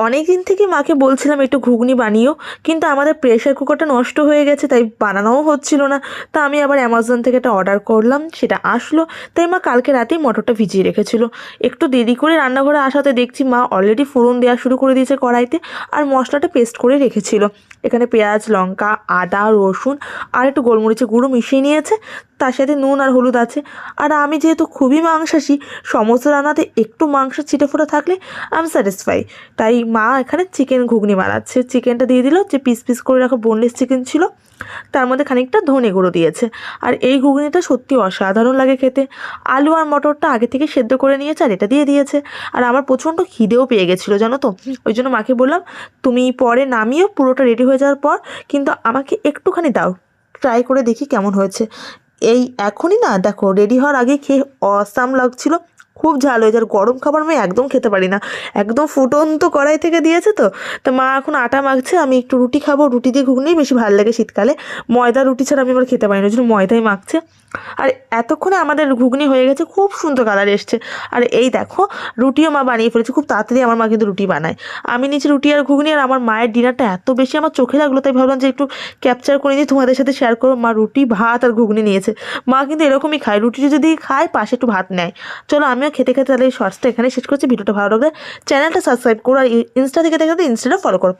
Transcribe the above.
অনেক দিন থেকে মাকে বলছিলাম একটু ঘুগনি বানিও, কিন্তু আমাদের প্রেশার কুকারটা নষ্ট হয়ে গেছে, তাই বানানোও হচ্ছিল না। তা আমি আবার অ্যামাজন থেকে একটা অর্ডার করলাম, সেটা আসলো। তাই মা কালকে রাতেই মটরটা ভিজিয়ে রেখেছিল। একটু দেরি করে রান্নাঘরে আসাতে দেখছি মা অলরেডি ফোড়ন দেওয়া শুরু করে দিয়েছে কড়াইতে, আর মশলাটা পেস্ট করে রেখেছিল। এখানে পেঁয়াজ, লঙ্কা, আদা, রসুন আর একটু গোলমরিচের গুঁড়ো মিশিয়ে নিয়েছে, তার সাথে নুন আর হলুদ আছে। আর আমি যেহেতু খুবই মাংসাশী, সমস্ত রান্নাতে একটু মাংস ছিটে ফোটা থাকলে আমি স্যাটিসফাই। তাই মা এখানে চিকেন ঘুগনি বানাচ্ছে। চিকেনটা দিয়ে দিল, যে পিস পিস করে রাখা বোনলেস চিকেন ছিল, তার মধ্যে খানিকটা ধনে গুঁড়ো দিয়েছে। আর এই ঘুগনিটা সত্যি অসাধারণ লাগে খেতে। আলু আর মটরটা আগে থেকে সেদ্ধ করে নিয়েছে আর এটা দিয়ে দিয়েছে। আর আমার প্রচণ্ড খিদেও পেয়ে গেছিলো জানো তো, ওই জন্য মাকে বললাম তুমি পরে নামিও পুরোটা রেডি হয়ে যাওয়ার পর, কিন্তু আমাকে একটুখানি দাও, ট্রাই করে দেখি কেমন হয়েছে। এই এখনই না দেখো, রেডি হওয়ার আগে খেয়ে অসাম লাগছিল। খুব ঝাল হয়েছে, আর গরম খাবার আমি একদম খেতে পারি না। একদম ফুটন্ত কড়াই থেকে দিয়েছে তো। তো মা এখন আটা মাখছে, আমি একটু রুটি খাবো, রুটি দিয়ে ঘুগনি বেশি ভালো লাগে শীতকালে। ময়দা রুটি ছাড়া আমি আবার খেতে পারি না, ওই জন্য ময়দাই মাখছে। আর এতক্ষণে আমাদের ঘুগনি হয়ে গেছে, খুব সুন্দর কালার এসছে। আর এই দেখো, রুটিও মা বানিয়ে ফেলেছে খুব তাড়াতাড়ি। আমার মা কিন্তু রুটি বানায়। আমি নিচে রুটি আর ঘুগনি, আর আমার মায়ের ডিনারটা এত বেশি আমার চোখে লাগলো, তাই ভাবলাম যে একটু ক্যাপচার করে নিয়ে তোমাদের সাথে শেয়ার করো। মা রুটি, ভাত আর ঘুগনি নিয়েছে। মা কিন্তু এরকমই খায়, রুটি যদি খায় পাশে একটু ভাত নেয়। চলো আমিও খেতে খেতে তাহলে এই শর্টসটা এখানে শেষ করছি। ভিডিওটা ভালো লাগলে চ্যানেলটা সাবস্ক্রাইব করো, আর ইনস্টা থেকে দেখে ইনস্টাটা ফলো করো।